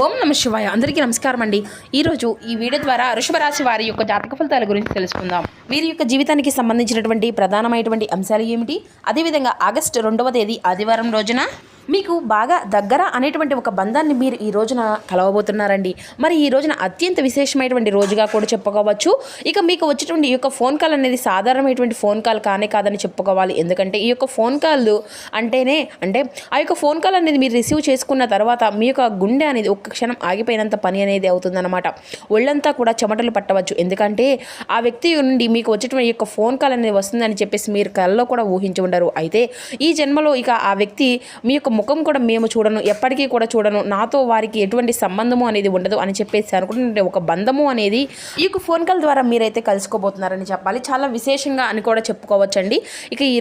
ఓం నమ శివాయ. అందరికీ నమస్కారం అండి. ఈరోజు ఈ వీడియో ద్వారా వృషభ రాశి వారి యొక్క జాతక ఫలితాల గురించి తెలుసుకుందాం. వీరి యొక్క జీవితానికి సంబంధించినటువంటి ప్రధానమైనటువంటి అంశాలు ఏమిటి, అదేవిధంగా ఆగస్టు 2వ తేదీ ఆదివారం రోజున మీకు బాగా దగ్గర అనేటువంటి ఒక బంధాన్ని మీరు ఈ రోజున కలవబోతున్నారండి. మరి ఈ రోజున అత్యంత విశేషమైనటువంటి రోజుగా కూడా చెప్పుకోవచ్చు. ఇక మీకు వచ్చేటువంటి ఈ యొక్క ఫోన్ కాల్ అనేది సాధారణమైనటువంటి ఫోన్ కాల్ కాదని చెప్పుకోవాలి. ఎందుకంటే ఈ యొక్క ఫోన్ కాల్ అంటేనే ఆ యొక్క ఫోన్ కాల్ అనేది మీరు రిసీవ్ చేసుకున్న తర్వాత మీ యొక్క గుండె అనేది ఒక్క క్షణం ఆగిపోయినంత పని అనేది అవుతుందన్నమాట. ఒళ్ళంతా కూడా చెమటలు పట్టవచ్చు. ఎందుకంటే ఆ వ్యక్తి నుండి మీకు వచ్చేటువంటి ఈ యొక్క ఫోన్ కాల్ అనేది వస్తుందని చెప్పేసి మీరు కళ్ళలో కూడా ఊహించి ఉండరు. అయితే ఈ జన్మలో ఇక ఆ వ్యక్తి మీ యొక్క ముఖం కూడా మేము చూడను, ఎప్పటికీ కూడా చూడను, నాతో వారికి ఎటువంటి సంబంధము అనేది ఉండదు అని చెప్పేసి అనుకుంటుంటే ఒక బంధము అనేది ఈ యొక్క ఫోన్ కాల్ ద్వారా మీరైతే కలుసుకోబోతున్నారని చెప్పాలి. చాలా విశేషంగా అని కూడా చెప్పుకోవచ్చండి. ఇక ఈ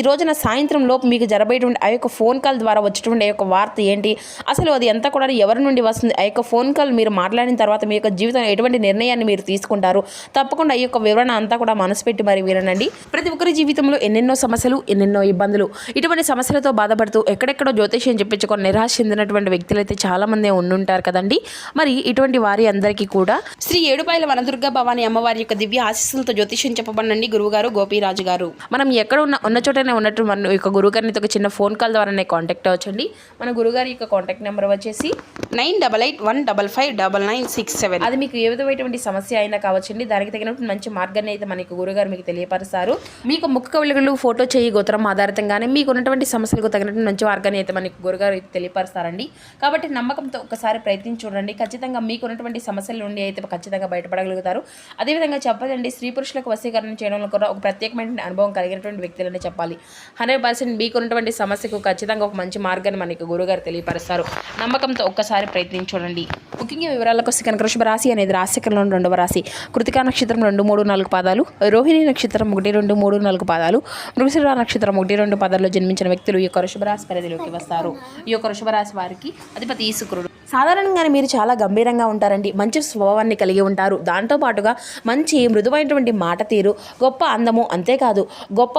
రోజున సాయంత్రం లోపు మీకు జరబోయేటువంటి ఆ యొక్క ఫోన్ కాల్ ద్వారా వచ్చేటువంటి ఆ యొక్క వార్త ఏంటి, అసలు అది ఎంత కూడా ఎవరి నుండి వస్తుంది, ఆ యొక్క ఫోన్ కాల్ మీరు మాట్లాడిన తర్వాత మీ యొక్క జీవితంలో ఎటువంటి నిర్ణయాన్ని మీరు తీసుకుంటారు, తప్పకుండా ఈ యొక్క వివరణ అంతా కూడా మనసు పెట్టి మరి వినండి. ప్రతి ఒక్కరి జీవితంలో ఎన్నెన్నో సమస్యలు, ఎన్నెన్నో ఇబ్బందులు, ఇటువంటి సమస్యలతో బాధపడుతూ ఎక్కడెక్కడో జ్యోతిష్యం చెప్పించుకొని నిరాశ చెందినటువంటి వ్యక్తులు అయితే చాలా మంది ఉండుంటారు కదండి. మరి ఇటువంటి వారి అందరికీ కూడా శ్రీ ఏడుపాయల వనదుర్గా భవాని అమ్మవారి యొక్క దివ్య ఆశీస్సులతో జ్యోతిష్యం చెప్పబడండి గురువుగారు గోపీరాజు గారు. మనం ఎక్కడ ఉన్న చోటనే ఉన్నట్టు మన యొక్క గురుగారిని ఒక చిన్న ఫోన్ కాల్ ద్వారానే కాంటాక్ట్ అవ్వచ్చండి. మన గురుగారి యొక్క కాంటాక్ట్ నెంబర్ వచ్చేసి 9881559967. అది మీకు ఏ విధమైనటువంటి సమస్య అయినా కావచ్చండి. దానికి తగినటువంటి మంచి మార్గాన్ని అయితే మనకి గురుగారు మీకు తెలియపరుస్తారు. మీకు ముఖ కవళికలు, ఫోటో చేయి, గోత్రం ఆధారితంగానే మీకు ఉన్నటువంటి సమస్యలకు తగినటువంటి మంచి మార్గాన్ని అయితే మనకి గురుగారు తెలియపరుస్తారండి. కాబట్టి నమ్మకంతో ఒకసారి ప్రయత్నించి చూడండి. ఖచ్చితంగా మీకు ఉన్నటువంటి సమస్యల నుండి అయితే ఖచ్చితంగా బయటపడగలుగుతారు. అదేవిధంగా చెప్పదండి, స్త్రీ పురుషులకు వశీకరణ చేయడంలో కూడా ఒక ప్రత్యేకమైన అనుభవం కలిగినటువంటి వ్యక్తులనే చెప్పాలి. 100% మీకు ఉన్నటువంటి సమస్యకు ఖచ్చితంగా ఒక మంచి మార్గాన్ని మనకి గురుగారు తెలియపరుస్తారు. నమ్మకంతో ఒక్కసారి ప్రయత్నించి చూడండి. ముఖ్యంగా వివరాలకు వస్తే కనుక వృషభ రాశి అనేది రాశిచక్రంలో 2వ రాశి. కృతికా నక్షత్రం 2, 3, 4 పాదాలు, రోహిణి నక్షత్రం 1, 2, 3, 4 పాదాలు, మృగశిర నక్షత్రం 1, 2 పాదాల్లో జన్మించిన వ్యక్తులు ఈ యొక్క వృషభ రాశి పరిధిలోకి వస్తారు. ఈ యొక్క వృషభ రాశి వారికి అధిపతి శుక్రుడు. సాధారణంగానే మీరు చాలా గంభీరంగా ఉంటారండి. మంచి స్వభావాన్ని కలిగి ఉంటారు. దాంతోపాటుగా మంచి మృదువైనటువంటి మాట తీరు, గొప్ప అందము, అంతేకాదు గొప్ప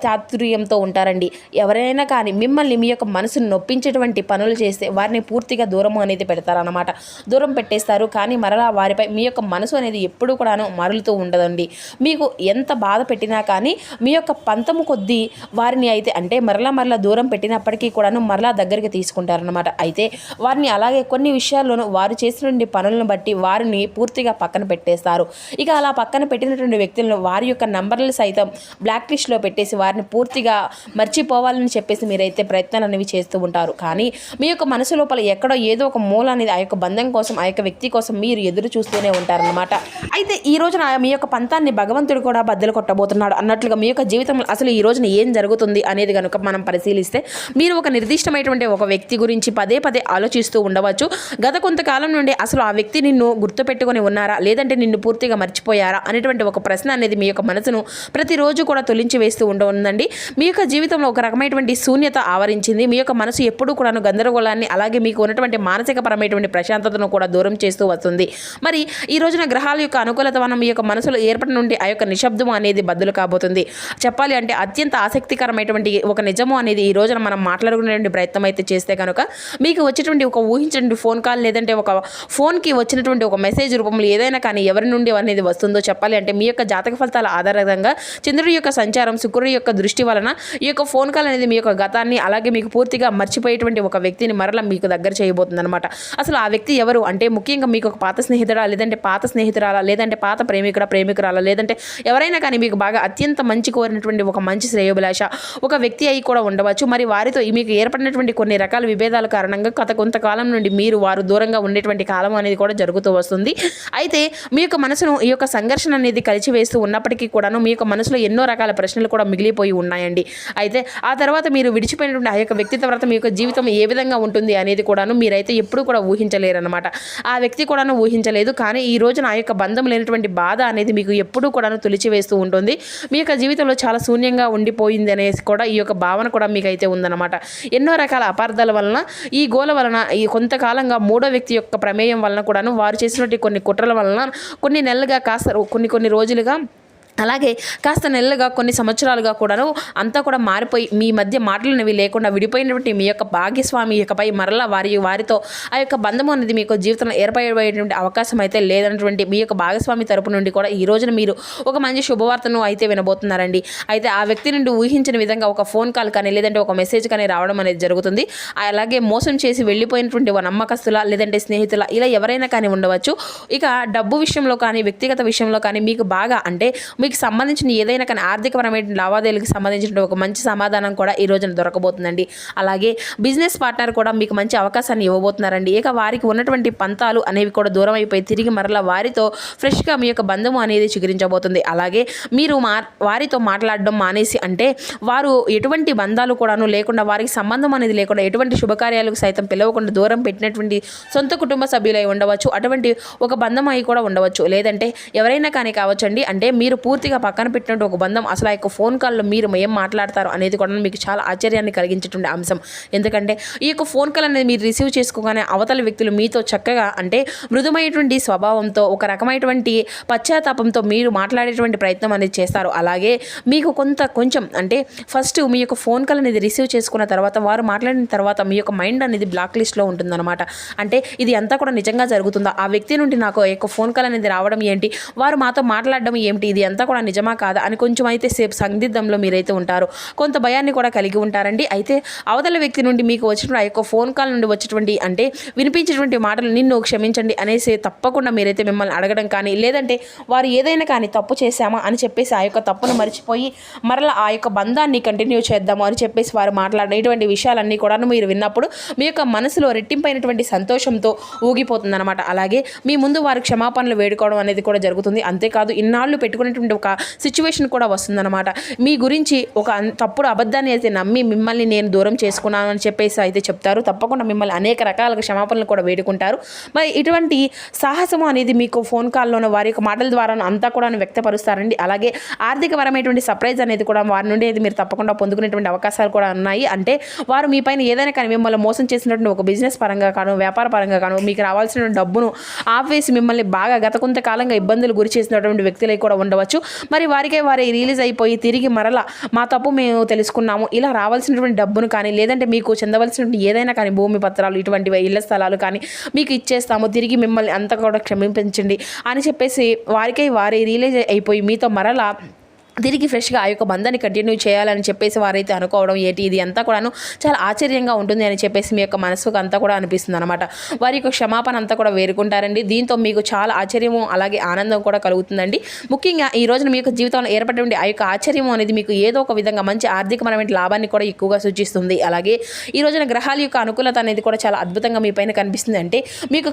చాతుర్యంతో ఉంటారండి. ఎవరైనా కానీ మిమ్మల్ని మీ యొక్క మనసును నొప్పించేటువంటి పనులు చేస్తే వారిని పూర్తిగా దూరం అనేది పెడతారన్నమాట. దూరం పెట్టేస్తారు. కానీ మరలా వారిపై మీ యొక్క మనసు అనేది ఎప్పుడూ కూడాను మరలుతూ ఉండదండి. మీకు ఎంత బాధ పెట్టినా కానీ మీ యొక్క పంతము కొద్దీ వారిని అయితే మరలా దూరం పెట్టినప్పటికీ కూడాను మరలా దగ్గరికి తీసుకుంటారన్నమాట. అయితే వారిని అలాగే కొన్ని విషయాల్లోనూ వారు చేసినటువంటి పనులను బట్టి వారిని పూర్తిగా పక్కన పెట్టేస్తారు. ఇక అలా పక్కన పెట్టినటువంటి వ్యక్తులను వారి యొక్క నంబర్లు సైతం బ్లాక్ లిస్ట్లో పెట్టేసి వారిని పూర్తిగా మర్చిపోవాలని చెప్పేసి మీరైతే ప్రయత్నాలు అనేవి చేస్తూ ఉంటారు. కానీ మీ యొక్క మనసు లోపల ఎక్కడో ఏదో ఒక మూల అనేది ఆ యొక్క బంధం కోసం, ఆ యొక్క వ్యక్తి కోసం మీరు ఎదురు చూస్తూనే ఉంటారన్నమాట. అయితే ఈ రోజున మీ యొక్క పంతాన్ని భగవంతుడు కూడా బద్దలు కొట్టబోతున్నాడు అన్నట్లుగా మీ యొక్క జీవితంలో అసలు ఈ రోజున ఏం జరుగుతుంది అనేది కనుక మనం పరిశీలిస్తే మీరు ఒక నిర్దిష్టమైనటువంటి ఒక వ్యక్తి గురించి పదే ఆలోచిస్తూ ఉండవచ్చు. గత కొంతకాలం నుండి అసలు ఆ వ్యక్తి నిన్ను గుర్తుపెట్టుకొని ఉన్నారా, లేదంటే నిన్ను పూర్తిగా మర్చిపోయారా అనేటువంటి ఒక ప్రశ్న అనేది మీ యొక్క మనసును ప్రతిరోజు కూడా తొలించి వేస్తూ ఉంటుందండి. మీ యొక్క జీవితంలో ఒక రకమైనటువంటి శూన్యత ఆవరించింది. మీ యొక్క మనసు ఎప్పుడూ కూడా గందరగోళాన్ని, అలాగే మీకు ఉన్నటువంటి మానసికపరమైనటువంటి ప్రశాంతతను కూడా దూరం చేస్తూ వస్తుంది. మరి ఈ రోజున గ్రహాల యొక్క అనుకూలత వలన మీ యొక్క మనసులో ఏర్పడి నుండి ఆ యొక్క నిశ్శబ్దం అనేది బదులు కాబోతుంది. చెప్పాలి అంటే అత్యంత ఆసక్తికరమైనటువంటి ఒక నిజము అనేది ఈ రోజున మనం మాట్లాడుకునేటువంటి ప్రయత్నం అయితే చేస్తే కనుక మీకు వచ్చేటువంటి ఒక ఊహించండి ఫోన్ కాల్, లేదంటే ఒక ఫోన్కి వచ్చినటువంటి ఒక మెసేజ్ రూపంలో ఏదైనా కానీ ఎవరి నుండి అనేది వస్తుందో చెప్పాలి అంటే మీ యొక్క జాతక ఫలితాల ఆధారంగా చంద్రుడి యొక్క సంచారం, శుక్రుడి యొక్క దృష్టి వలన ఈ యొక్క ఫోన్ కాల్ అనేది మీ యొక్క గతాన్ని, అలాగే మీకు పూర్తిగా మర్చిపోయేటువంటి ఒక వ్యక్తిని మరలా మీకు దగ్గర చేయబోతుంది అనమాట. అసలు ఆ వ్యక్తి ఎవరు అంటే ముఖ్యంగా మీకు ఒక పాత స్నేహితుడా, లేదంటే పాత స్నేహితురాలా, లేదంటే పాత ప్రేమికురాలా, లేదంటే ఎవరైనా కానీ మీకు బాగా అత్యంత మంచి కోరినటువంటి ఒక మంచి శ్రేయోభిలాష ఒక వ్యక్తి అయి కూడా ఉండవచ్చు. మరి వారితో మీకు ఏర్పడినటువంటి కొన్ని రకాల విభేదాల కారణంగా గత కొంతకాలం నుండి వారు దూరంగా ఉండేటువంటి కాలం అనేది కూడా జరుగుతూ వస్తుంది. అయితే మీ యొక్క మనసును ఈ యొక్క సంఘర్షణ అనేది కలిచివేస్తూ ఉన్నప్పటికీ కూడాను మీ యొక్క మనసులో ఎన్నో రకాల ప్రశ్నలు కూడా మిగిలిపోయి ఉన్నాయండి. అయితే ఆ తర్వాత మీరు విడిచిపోయినటువంటి ఆ యొక్క వ్యక్తి తర్వాత మీ యొక్క జీవితం ఏ విధంగా ఉంటుంది అనేది కూడాను మీరైతే ఎప్పుడూ కూడా ఊహించలేరన్నమాట. ఆ వ్యక్తి కూడాను ఊహించలేదు. కానీ ఈ రోజున ఆ యొక్క బంధం లేనటువంటి బాధ అనేది మీకు ఎప్పుడూ కూడాను తొలిచివేస్తూ ఉంటుంది. మీ యొక్క జీవితంలో చాలా శూన్యంగా ఉండిపోయింది అనేసి కూడా ఈ యొక్క భావన కూడా మీకైతే ఉందన్నమాట. ఎన్నో రకాల అపార్థాల వలన, ఈ గోల వలన, ఈ కొంతకాలంగా మూడో వ్యక్తి యొక్క ప్రమేయం వలన కూడాను వారు చేసినటువంటి కొన్ని కుట్రల వలన కొన్ని నెలలుగా కాస్త కొన్ని రోజులుగా అలాగే కాస్త నెలలుగా కొన్ని సంవత్సరాలుగా కూడాను అంతా కూడా మారిపోయి మీ మధ్య మాటలనేవి లేకుండా విడిపోయినటువంటి మీ యొక్క భాగ్యస్వామి ఇకపై మరలా వారితో ఆ యొక్క బంధం అనేది మీకు జీవితంలో ఏర్పడేటువంటి అవకాశం అయితే లేదన్నటువంటి మీ యొక్క భాగస్వామి తరపు నుండి కూడా ఈ రోజున మీరు ఒక మంచి శుభవార్తను అయితే వినబోతున్నారండి. అయితే ఆ వ్యక్తి నుండి ఊహించిన విధంగా ఒక ఫోన్ కాల్ కానీ లేదంటే ఒక మెసేజ్ కానీ రావడం అనేది జరుగుతుంది. అలాగే మోసం చేసి వెళ్ళిపోయినటువంటి ఒక నమ్మకస్తుల లేదంటే స్నేహితుల ఇలా ఎవరైనా కానీ ఉండవచ్చు. ఇక డబ్బు విషయంలో కానీ వ్యక్తిగత విషయంలో కానీ మీకు బాగా అంటే మీకు సంబంధించిన ఏదైనా కానీ ఆర్థికపరమైన లావాదేవీలకు సంబంధించిన ఒక మంచి సమాధానం కూడా ఈ రోజున దొరకబోతుందండి. అలాగే బిజినెస్ పార్ట్నర్ కూడా మీకు మంచి అవకాశాన్ని ఇవ్వబోతున్నారండి. ఇక వారికి ఉన్నటువంటి పంతాలు అనేవి కూడా దూరం అయిపోయి తిరిగి మరలా వారితో ఫ్రెష్గా మీ యొక్క బంధము అనేది చిగురించబోతుంది. అలాగే మీరు వారితో మాట్లాడడం మానేసి అంటే వారు ఎటువంటి బంధాలు కూడాను లేకుండా వారికి సంబంధం అనేది లేకుండా ఎటువంటి శుభకార్యాలకు సైతం పిలవకుండా దూరం పెట్టినటువంటి సొంత కుటుంబ సభ్యులై ఉండవచ్చు. అటువంటి ఒక బంధం అయి కూడా ఉండవచ్చు. లేదంటే ఎవరైనా కానీ కావచ్చండి. అంటే మీరు పూర్తిగా పక్కన పెట్టినట్టు ఒక బంధం అసలు ఆ యొక్క ఫోన్ కాల్లో మీరు ఏం మాట్లాడతారు అనేది కూడా మీకు చాలా ఆశ్చర్యాన్ని కలిగించేటువంటి అంశం. ఎందుకంటే ఈ యొక్క ఫోన్ కాల్ అనేది మీరు రిసీవ్ చేసుకోగానే అవతల వ్యక్తులు మీతో చక్కగా అంటే మృదుమైనటువంటి స్వభావంతో ఒక రకమైనటువంటి పశ్చాత్తాపంతో మీరు మాట్లాడేటువంటి ప్రయత్నం అనేది చేస్తారు. అలాగే మీకు కొంచెం అంటే ఫస్ట్ మీ యొక్క ఫోన్ కాల్ అనేది రిసీవ్ చేసుకున్న తర్వాత వారు మాట్లాడిన తర్వాత మీ యొక్క మైండ్ అనేది బ్లాక్ లిస్ట్లో ఉంటుందన్నమాట. అంటే ఇది అంతా కూడా నిజంగా జరుగుతుందా, ఆ వ్యక్తి నుండి నాకు ఈ యొక్క ఫోన్ కాల్ అనేది రావడం ఏంటి, వారు మాతో మాట్లాడడం ఏమిటి, ఇది అంతా కూడా నిజమా కాదా అని కొంచెం అయితే సేపు సందిగ్ధంలో మీరైతే ఉంటారు. కొంత భయాన్ని కూడా కలిగి ఉంటారండి. అయితే అవతల వ్యక్తి నుండి మీకు వచ్చిన ఆ యొక్క ఫోన్ కాల్ నుండి వచ్చేటువంటి అంటే వినిపించేటువంటి మాటలు నిన్ను క్షమించండి అనేసి తప్పకుండా మీరైతే మిమ్మల్ని అడగడం కానీ లేదంటే వారు ఏదైనా కానీ తప్పు చేశామా అని చెప్పేసి ఆ యొక్క తప్పును మర్చిపోయి మరలా ఆ యొక్క బంధాన్ని కంటిన్యూ చేద్దాము అని చెప్పేసి వారు మాట్లాడిన ఇటువంటి విషయాలన్నీ కూడా మీరు విన్నప్పుడు మీ యొక్క మనసులో రెట్టింపైనటువంటి సంతోషంతో ఊగిపోతుందన్నమాట. అలాగే మీ ముందు వారు క్షమాపణలు వేడుకోవడం అనేది కూడా జరుగుతుంది. అంతేకాదు ఇన్నాళ్ళు పెట్టుకునేటువంటి ఒక సిచ్యువేషన్ కూడా వస్తుందన్నమాట. మీ గురించి ఒక తప్పుడు అబద్ధాన్ని అయితే నమ్మి మిమ్మల్ని నేను దూరం చేసుకున్నాను అని చెప్పేసి అయితే చెప్తారు. తప్పకుండా మిమ్మల్ని అనేక రకాలుగా క్షమాపణలు కూడా వేడుకుంటారు. మరి ఇటువంటి సాహసము అనేది మీకు ఫోన్ కాల్లోనూ వారి యొక్క మాటల ద్వారా అంతా కూడా వ్యక్తపరుస్తారండి. అలాగే ఆర్థికపరమైనటువంటి సర్ప్రైజ్ అనేది కూడా వారి నుండి అయితే మీరు తప్పకుండా పొందుకునేటువంటి అవకాశాలు కూడా ఉన్నాయి. అంటే వారు మీ పైన ఏదైనా కానీ మిమ్మల్ని మోసం చేసినటువంటి ఒక బిజినెస్ పరంగా కాను వ్యాపార పరంగా కాను మీకు రావాల్సిన డబ్బును ఆపేసి మిమ్మల్ని బాగా గత కొంతకాలంగా ఇబ్బందులు గురి చేసినటువంటి వ్యక్తులై కూడా ఉండవచ్చు. మరి వారికే వారే రిలీజ్ అయిపోయి తిరిగి మరలా మా తప్పు మేము తెలుసుకున్నాము, ఇలా రావాల్సినటువంటి డబ్బును కానీ లేదంటే మీకు చెందవలసినటువంటి ఏదైనా కానీ భూమి పత్రాలు ఇటువంటివి ఇళ్ల స్థలాలు కానీ మీకు ఇచ్చేస్తాము, తిరిగి మిమ్మల్ని అంతా కూడా క్షమించండి అని చెప్పేసి వారికై వారే రిలీజ్ అయిపోయి మీతో మరలా తిరిగి ఫ్రెష్గా ఆ యొక్క బంధాన్ని కంటిన్యూ చేయాలని చెప్పేసి వారైతే అనుకోవడం ఏంటి ఇది అంతా కూడాను చాలా ఆశ్చర్యంగా ఉంటుంది అని చెప్పేసి మీ యొక్క మనసుకు అంతా కూడా అనిపిస్తుంది అనమాట. వారి యొక్క క్షమాపణ అంతా కూడా వేరుకుంటారండి. దీంతో మీకు చాలా ఆశ్చర్యము అలాగే ఆనందం కూడా కలుగుతుందండి. ముఖ్యంగా ఈ రోజున మీ యొక్క జీవితంలో ఏర్పడినటువంటి ఆ యొక్క ఆశ్చర్యం అనేది మీకు ఏదో ఒక విధంగా మంచి ఆర్థికపరమైన లాభాన్ని కూడా ఎక్కువగా సూచిస్తుంది. అలాగే ఈ రోజున గ్రహాల యొక్క అనుకూలత అనేది కూడా చాలా అద్భుతంగా మీ పైన కనిపిస్తుంది. అంటే మీకు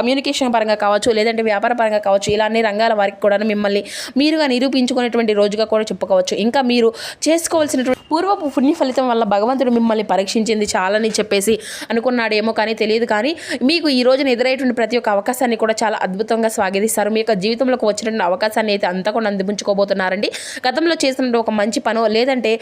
కమ్యూనికేషన్ పరంగా కావచ్చు లేదంటే వ్యాపార పరంగా కావచ్చు ఇలా అన్ని రంగాల వారికి కూడా మిమ్మల్ని మీరుగా నిరూపించుకునేటువంటి రోజుగా కూడా చెప్పుకోవచ్చు. ఇంకా మీరు చేసుకోవాల్సినటువంటి పూర్వపు పుణ్య ఫలితం వల్ల భగవంతుడు మిమ్మల్ని పరీక్షించింది చాలని చెప్పేసి అనుకున్నాడేమో కానీ తెలియదు. కానీ మీకు ఈ రోజున ఎదురయ్యేటువంటి ప్రతి ఒక్క అవకాశాన్ని కూడా చాలా అద్భుతంగా స్వాగతిస్తారు. మీ యొక్క జీవితంలోకి వచ్చినటువంటి అవకాశాన్ని అయితే అంతా కూడా అందిపుంచుకోబోతున్నారండి. గతంలో చేసినటువంటి ఒక మంచి పనో లేదంటే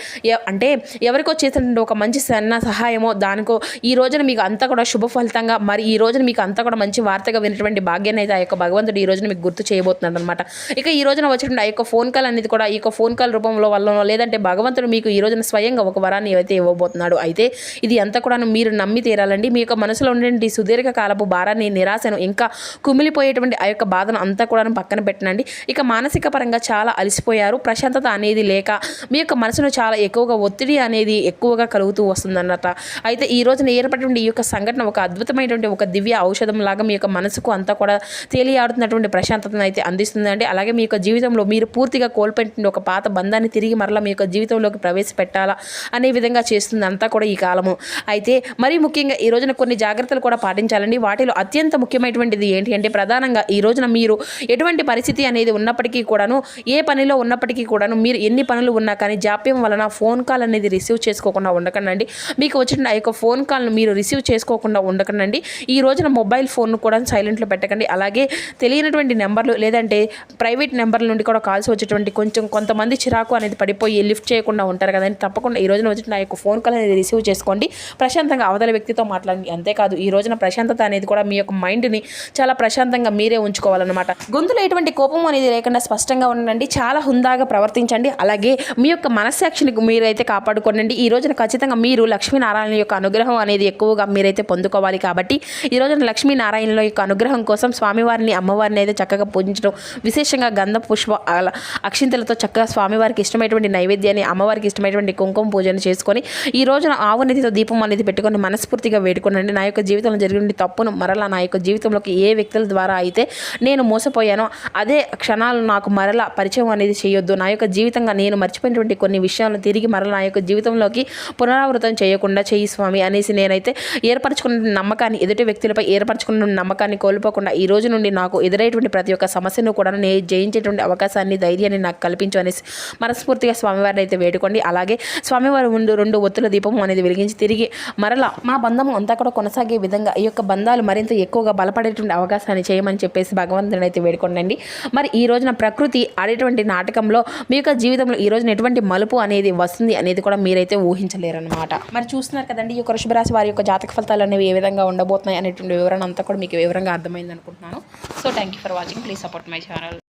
అంటే ఎవరికో చేసినటువంటి ఒక మంచి సహాయమో దానికో ఈ రోజున మీకు అంతా కూడా శుభ ఫలితంగా మరి ఈ రోజున మీకు అంతా కూడా మంచి వార్తగా వినటువంటి భాగ్యాన్ని అయితే ఆ యొక్క భగవంతుడు ఈ రోజున మీకు గుర్తు చేయబోతున్నాడు అనమాట. ఇక ఈ రోజున వచ్చినటువంటి ఆ యొక్క ఫోన్ కాల్ అనేది కూడా ఈ యొక్క ఫోన్ కాల్ రూపంలో వల్లనో లేదంటే భగవంతుడు మీకు ఈ రోజున స్వయంగా ఒక వరాన్ని అయితే ఇవ్వబోతున్నాడు. అయితే ఇది అంతా కూడా మీరు నమ్మి తీరాలండి. మీ యొక్క మనసులో ఉండే సుదీర్ఘ కాలపు భారాన్ని నిరాశను ఇంకా కుమిలిపోయేటువంటి ఆ యొక్క బాధను అంతా కూడా పక్కన పెట్టనండి. ఇక మానసిక పరంగా చాలా అలసిపోయారు, ప్రశాంతత అనేది లేక మీ యొక్క మనసును చాలా ఎక్కువగా ఒత్తిడి అనేది ఎక్కువగా కలుగుతూ వస్తుందన్నమాట. అయితే ఈ రోజున ఏర్పడినటువంటి ఈ యొక్క సంఘటన ఒక అద్భుతమైనటువంటి ఒక దివ్య ఔషధం లాగా మీ యొక్క మనసుకు అంతా కూడా తేలియాడుతున్నటువంటి ప్రశాంతతను అయితే అందిస్తుందండి. అలాగే మీ యొక్క జీవితంలో మీరు పూర్తిగా కోల్పోయినటువంటి ఒక పాత బంధాన్ని తిరిగి మరలా మీ యొక్క జీవితంలోకి ప్రవేశపెట్టాలా అనే విధంగా చేస్తుంది అంతా కూడా ఈ కాలము. అయితే మరీ ముఖ్యంగా ఈ రోజున కొన్ని జాగ్రత్తలు కూడా పాటించాలండి. వాటిలో అత్యంత ముఖ్యమైనటువంటిది ఏంటి అంటే ప్రధానంగా ఈ రోజున మీరు ఎటువంటి పరిస్థితి అనేది ఉన్నప్పటికీ కూడాను ఏ పనిలో ఉన్నప్పటికీ కూడాను మీరు ఎన్ని పనులు ఉన్నా కానీ జాప్యం వలన ఫోన్ కాల్ అనేది రిసీవ్ చేసుకోకుండా ఉండకండి. మీకు వచ్చిన ఆ యొక్క ఫోన్ కాల్ను మీరు రిసీవ్ చేసుకోకుండా ఉండకండి. ఈ రోజున మొబైల్ ఫోన్ను కూడా సైలెంట్లో పెట్టకండి. అలాగే తెలియనటువంటి నెంబర్లు లేదంటే ప్రైవేట్ నెంబర్ల నుండి కూడా కాల్స్ వచ్చేటువంటి కొంతమంది చిరాకు అనేది పడిపోయి లిఫ్ట్ చేయకుండా ఉంటారు కదండి. తప్పకుండా ఈ రోజున వచ్చి నా యొక్క ఫోన్ కాల్ అనేది రిసీవ్ చేసుకోండి. ప్రశాంతంగా అవతల వ్యక్తితో మాట్లాడండి. అంతేకాదు ఈ రోజున ప్రశాంతత అనేది కూడా మీ యొక్క మైండ్ని చాలా ప్రశాంతంగా మీరే ఉంచుకోవాలన్నమాట. గొంతులో ఎటువంటి కోపం అనేది లేకుండా స్పష్టంగా ఉండండి. చాలా హుందాగా ప్రవర్తించండి. అలాగే మీ యొక్క మనస్సాక్షిని మీరైతే కాపాడుకోండి. ఈ రోజున ఖచ్చితంగా మీరు లక్ష్మీనారాయణ యొక్క అనుగ్రహం అనేది ఎక్కువగా మీరైతే పొందుకోవాలి. కాబట్టి ఈ రోజున లక్ష్మీనారాయణల యొక్క అనుగ్రహం కోసం స్వామివారిని అమ్మవారిని అయితే చక్కగా పూజించడం, విశేషంగా గంధ పుష్ప అక్షింతలతో చక్కగా స్వామివారికి ఇష్టమైనటువంటి నైవేద్యాన్ని, అమ్మవారికి ఇష్టమైనటువంటి కుంకుమ పూజను చేసుకొని ఈ రోజున ఆవునిధితో దీపం అనేది పెట్టుకొని మనస్ఫూర్తిగా వేడుకోనండి. నా యొక్క జీవితంలో జరిగిన తప్పును మరలా నా యొక్క జీవితంలోకి ఏ వ్యక్తుల ద్వారా అయితే నేను మోసపోయానో అదే క్షణాలు నాకు మరలా పరిచయం అనేది చేయొద్దు. నా యొక్క జీవితంగా నేను మర్చిపోయినటువంటి కొన్ని విషయాలను తిరిగి మరలా నా యొక్క జీవితంలోకి పునరావృతం చేయకుండా చేయి స్వామి అనేసి నేనైతే ఏర్పరచుకున్న నమ్మకాన్ని, ఎదుటి వ్యక్తులపై ఏర్పరచుకున్న నమ్మకాన్ని కోల్పోకుండా ఈ రోజు నుండి నాకు ఎదురైనటువంటి ప్రతి ఒక్క సమస్యను కూడా నేను జయించేటువంటి అవకాశాన్ని, ధైర్యాన్ని నాకు కల్పించు అనేసి మనస్ఫూర్తిగా స్వామివారిని అయితే వేడుకోండి. అలాగే స్వామివారి ముందు 2 ఒత్తుల దీపం అనేది వెలిగించి తిరిగి మరలా మా బంధం అంతా కూడా కొనసాగే విధంగా ఈ యొక్క బంధాలు మరింత ఎక్కువగా బలపడేటువంటి అవకాశాన్ని చేయమని చెప్పేసి భగవంతుని అయితే వేడుకోండి. మరి ఈ రోజున ప్రకృతి ఆడేటువంటి నాటకంలో మీ యొక్క జీవితంలో ఈ రోజున ఎటువంటి మలుపు అనేది వస్తుంది అనేది కూడా మీరైతే ఊహించలేరన్నమాట. మరి చూస్తున్నారు కదండి ఈ యొక్క వృషభ రాశి వారి యొక్క జాతక ఫలితాలు అనేవి ఏ విధంగా ఉండబోతున్నాయి అనేటువంటి వివరణ అంతా కూడా మీకు వివరంగా అర్థమైంది అనుకుంటున్నాను. So thank you for watching. Please support my channel.